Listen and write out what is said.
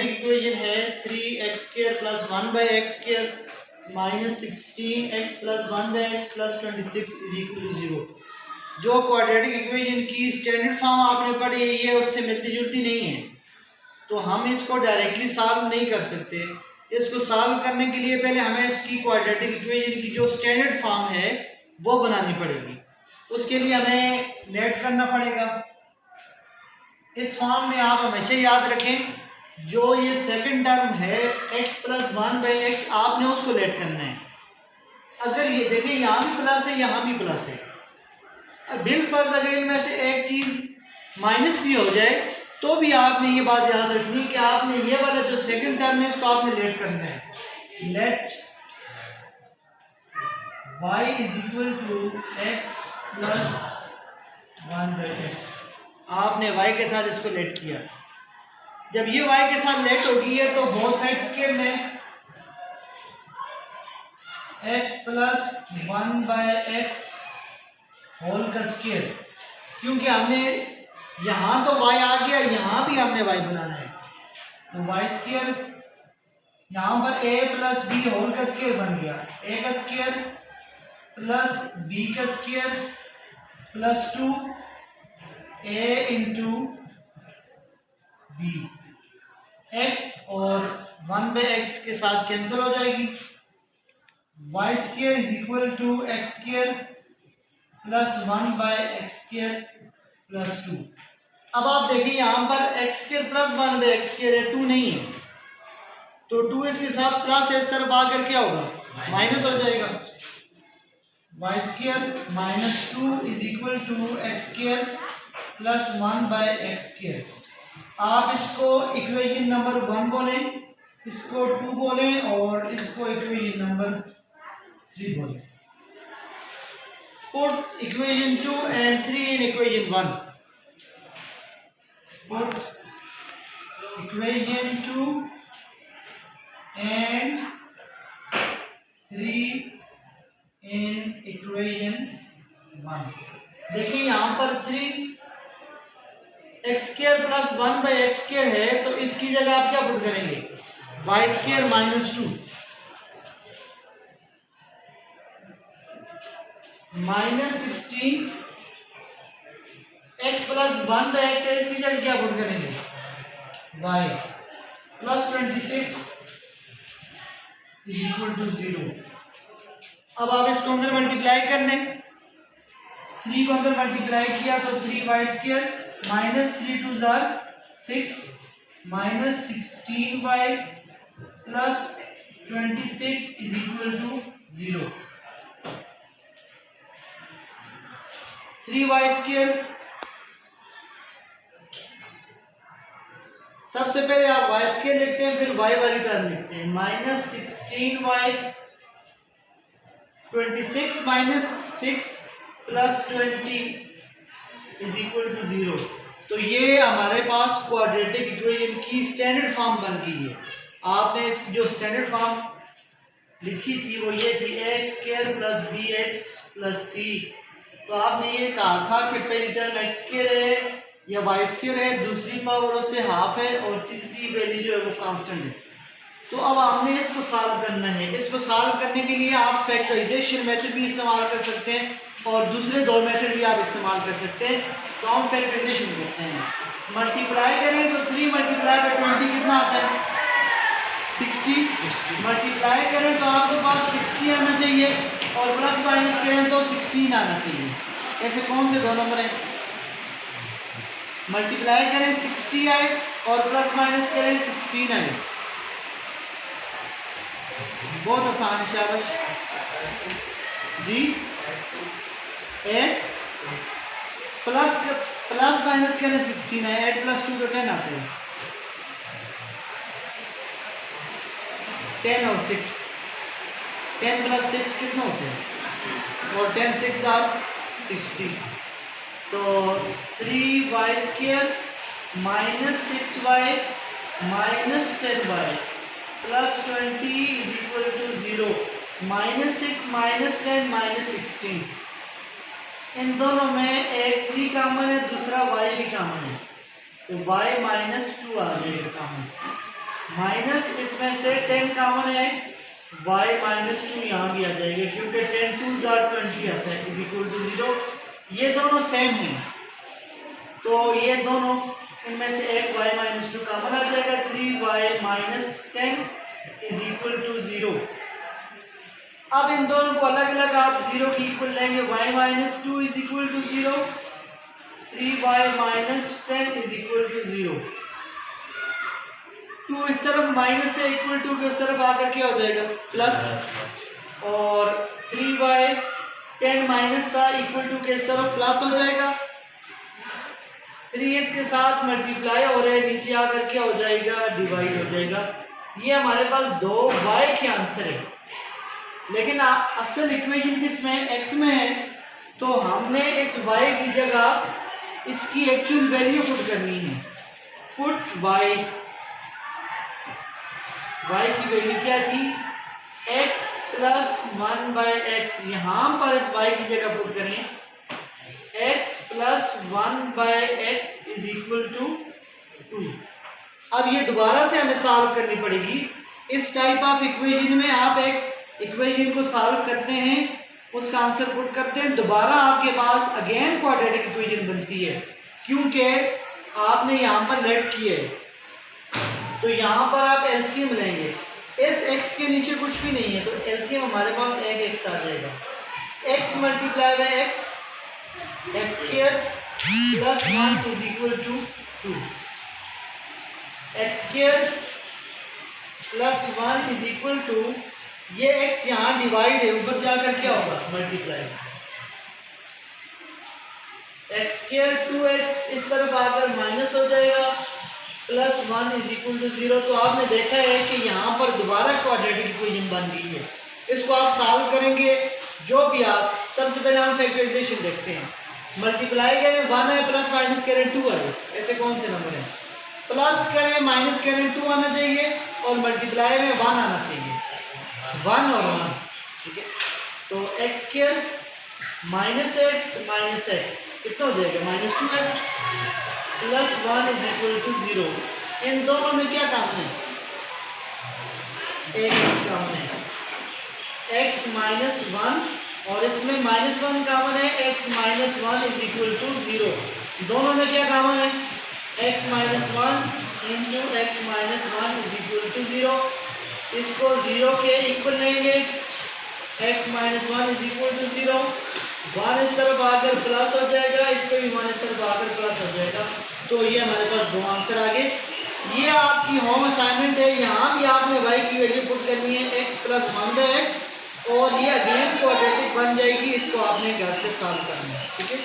Quadratic equation है 3x² plus 1/x² minus 16x plus 1/x plus 26 is equal to 0। जो quadratic equation की standard form आपने पढ़ी है ये उससे मिलती जुलती नहीं है, तो हम इसको डायरेक्टली सॉल्व नहीं कर सकते। इसको सॉल्व करने के लिए पहले हमें इसकी क्वाड्रेटिक इक्वेशन की जो स्टैंडर्ड फॉर्म है वो बनानी पड़ेगी। उसके लिए हमें लेट करना पड़ेगा। इस फॉर्म में आप हमेशा याद रखें जो ये सेकंड टर्म है x प्लस 1/x आपने उसको लेट करना है। अगर ये देखें यहाँ भी प्लस है यहाँ भी प्लस है, बिलफर्ज अगर इनमें से एक चीज़ माइनस भी हो जाए तो भी आपने ये बात याद रखनी कि आपने ये वाला जो सेकंड टर्म है इसको आपने लेट करना है। Let y is equal to x plus 1/x। आपने y के साथ इसको लेट किया। जब ये y के साथ लेट होगी है तो बोथ साइड्स के में x प्लस 1/x होल का स्क्वायर, क्योंकि हमने यहाँ तो y आ गया यहाँ भी हमने y बनाना है, तो y स्क्वायर यहाँ पर a प्लस b होल का स्क्वायर बन गया। a का स्क्वायर प्लस b का square plus 2a into b। x और 1/x के साथ कैंसिल हो जाएगी। y square is equal to x square plus 1/x² plus 2। अब आप देखिए यहाँ पर x² प्लस 1/x² है, 2 नहीं है, तो 2 इसके साथ प्लस इस तरफ आकर क्या होगा माइनस हो जाएगा। y square minus 2 is equal to x² plus 1/x²। आप इसको इक्वेशन नंबर 1 बोले, इसको 2 बोले और इसको इक्वेशन नंबर 3 बोले। Put equation 2 and 3 in equation 1. Put equation 2 and 3 in equation 1. देखिए यहाँ पर 3x² प्लस 1/x² है, तो इसकी जगह आप क्या पुट करेंगे y² minus 2 minus 16 x plus 1/x है, इसकी जगह क्या पुट करेंगे y plus 26 is equal to 0। अब आप इसको अंदर मल्टीप्लाई कर लें। 3 को अंदर मल्टीप्लाई किया तो 3y² माइनस 3 2 जार 6 minus 16y plus 26 is equal to 0। 3y²। सबसे पहले आप y² लिखते हैं, फिर y वाली टर्म लिखते हैं। Minus 16y 26 minus 6 plus 20 is equal to 0। तो ये हमारे पास क्वाड्रेटिक इक्वेशन की स्टैंडर्ड फॉर्म बन गई है। आपने इसकी जो स्टैंडर्ड फॉर्म लिखी थी वो ये थी x² plus bx plus c। तो आपने ये कहा था कि पहली टर्म x² है या y² है, दूसरी पावर उससे हाफ है और तीसरी वैल्यू जो है वो कांस्टेंट है। तो अब हमने इसको सॉल्व करना है। इसको सॉल्व करने के लिए आप फैक्टराइजेशन मेथड भी इस्तेमाल कर सकते हैं और दूसरे 2 मेथड भी आप इस्तेमाल कर सकते हैं। तो हम फैक्टराइजेशन करते हैं। मल्टीप्लाई करें तो 3 मल्टीप्लाई बाय 20 कितना आता है 60। मल्टीप्लाई करें तो आपके पास 60 आना चाहिए और प्लस माइनस करें तो 16 आना चाहिए। ऐसे कौन से 2 नंबर हैं? मल्टीप्लाई करें 60 आए और प्लस माइनस करें 16 आए। बहुत आसान है, शाबाश जी। 8 प्लस माइनस करें 16 है, 8 प्लस 2 तो 10 आते हैं। 10 और 6, 10 प्लस 6 कितना होते हैं और 10 6 आर 60। तो 3y² minus 6y minus 10y plus 20 is equal to 0। Minus 6 minus 10 minus 16। इन दोनों में एक 3 कॉमन है, दूसरा y भी कॉमन है, तो y माइनस 2 आ जाएगा कॉमन। माइनस इसमें से 10 कॉमन है, y माइनस 2 यहाँ भी आ जाएगा क्योंकि 10 2 20 आता है इज इक्वल टू 0। ये दोनों सेम हैं तो ये दोनों इनमें से एक y माइनस 2 कॉमन आ जाएगा, 3y minus 10 is equal to 0। अब इन दोनों को अलग अलग आप 0 की इक्वल लेंगे, y minus 2 is equal to 0, 3y minus 10 is equal to 0। 2 इस तरफ माइनस है, इक्वल टू के उस तरफ आकर क्या हो जाएगा प्लस, और 3y 10 माइनस था इक्वल टू के इस तरफ प्लस हो जाएगा, 3 इसके साथ मल्टीप्लाई हो रहा है, नीचे आकर क्या हो जाएगा डिवाइड हो जाएगा। ये हमारे पास 2y के आंसर है, लेकिन असल इक्वेशन किस में x में है, तो हमने इस y की जगह इसकी एक्चुअल वैल्यू पुट करनी है। पुट y की वैल्यू क्या थी x प्लस 1/x, यहाँ पर इस y की जगह पुट करें x plus 1/x is equal to 2। अब ये दोबारा से हमें सॉल्व करनी पड़ेगी। इस टाइप ऑफ इक्वेशन में आप एक इक्वेशन को सॉल्व करते हैं, उसका आंसर पुट करते हैं, दोबारा आपके पास अगेन क्वाड्रेटिक इक्वेशन बनती है क्योंकि आपने यहाँ पर लेट किए, तो यहाँ पर आप एलसीएम लेंगे, इस x के नीचे कुछ भी नहीं है तो एलसीएम हमारे पास एक x आ जाएगा, x multiply by x, x square plus 1 is equal to 2, x square plus 1 is equal to, ये x यहाँ डिवाइड है, ऊपर जाकर क्या होगा मल्टीप्लाई, x स्क्वायर 2x इस तरफ आकर माइनस हो जाएगा, प्लस 1 इज इक्वल टू 0। तो आपने देखा है कि यहाँ पर दोबारा क्वाड्रेटिक इक्वेशन बन गई है। इसको आप सॉल्व करेंगे, जो भी आप सबसे पहले हम फैक्टराइजेशन देखते हैं, मल्टीप्लाई करें 1 है प्लस माइनस करें 2 है, ऐसे कौन से नंबर हैं, प्लस करें माइनस करें 2 आना चाहिए और मल्टीप्लाई में 1 आना चाहिए, 1 और 1, ठीक है। तो x स्क्वायर माइनस x कितना हो जाएगा minus 2x plus 1 is equal to 0। इन दोनों में क्या काम है, एक काम है, x माइनस 1 और इसमें माइनस 1 कॉमन है, x minus 1 is equal to 0। दोनों में क्या कॉमन है, x minus 1 into X minus 1 is equal to 0। इसको 0 के इक्वल लेंगे, x minus 1 is equal to 0, 1 इस तरफ आकर प्लस हो जाएगा, इसको भी 1 इस तरफ आकर प्लस हो जाएगा। तो ये हमारे पास दो आंसर आ गए। ये आपकी होम असाइनमेंट है, यहाँ भी आपने y की वैल्यू पुट करनी है x प्लस 1/x, और ये अगेन क्वाड्रेटिक बन जाएगी, इसको आपने घर से सॉल्व करना है, ठीक है।